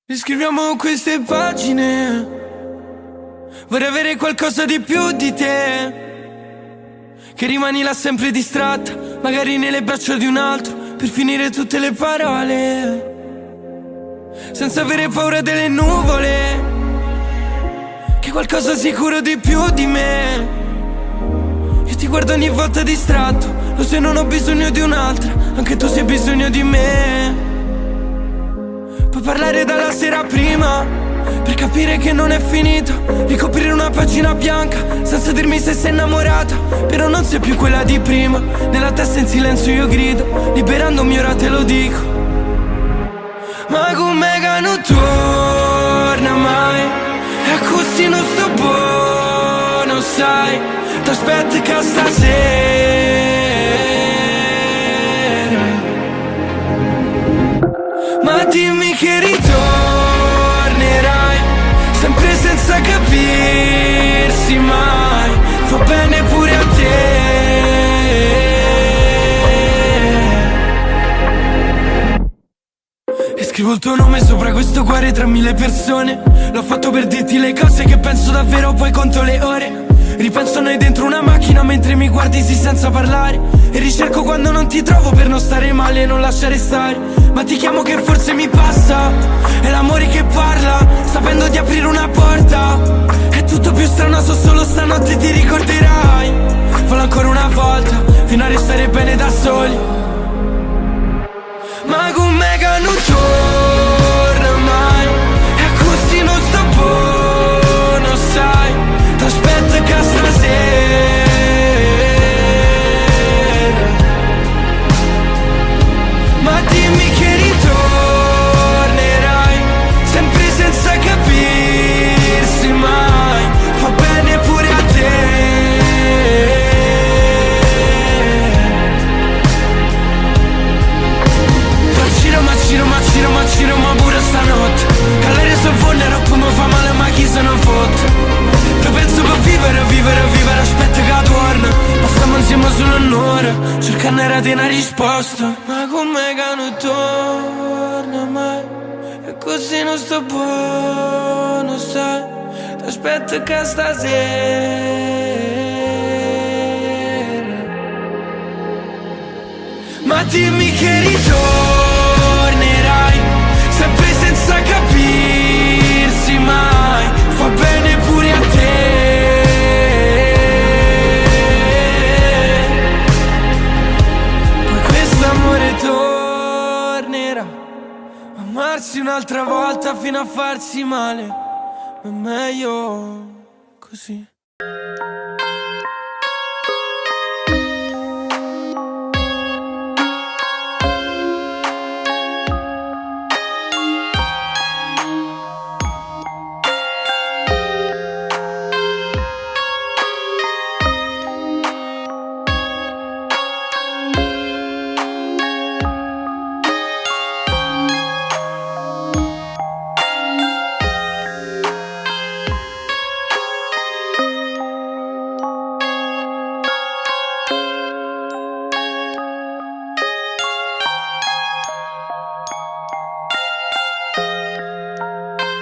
Riscriviamo queste pagine. Vorrei avere qualcosa di più di te, che rimani là sempre distratta, magari nelle braccia di un altro, per finire tutte le parole, senza avere paura delle nuvole, che qualcosa sicuro di più di me. Io ti guardo ogni volta distratto, lo sai non ho bisogno di un'altra, anche tu sei bisogno di me. Puoi parlare dalla sera prima, per capire che non è finita, ricoprire una pagina bianca, senza dirmi se sei innamorata, però non sei più quella di prima. Nella testa in silenzio io grido, liberandomi ora te lo dico. Ma come che non torna mai, e così non sto buono, sai, t'aspetto che stasera, ma dimmi che ritornerai, sempre senza capirsi mai, fa bene pure a te. E scrivo il tuo nome sopra questo cuore tra mille persone, l'ho fatto per dirti le cose che penso davvero, poi conto le ore. Ripenso a noi dentro una macchina mentre mi guardi sì senza parlare, e ricerco quando non ti trovo per non stare male e non lasciare stare. Ma ti chiamo che forse mi passa, è l'amore che parla, sapendo di aprire una porta. È tutto più strano, so solo stanotte ti ricorderai. Fallo ancora una volta, fino a restare bene da soli. Ma com'è che non torna mai, e così non sto buono, sai, t'aspetto che stasera, ma dimmi che ritornerai, sempre senza capirsi mai, fa bene pure a te. Ma pure stanotte, che l'aria si vonera, poi mi fa male ma chi se ne fotte. Che penso per vivere, aspetta che torna, passiamo insieme solo un'ora, cercando di una risposta. Ma com'è che non torna mai, e così non sto buono, sai, t'aspetto che stasera, ma dimmi che ritornerai, sempre senza capirsi mai, fa bene pure a te. Poi quest'amore tornerà, amarsi un'altra volta fino a farsi male, ma è meglio così.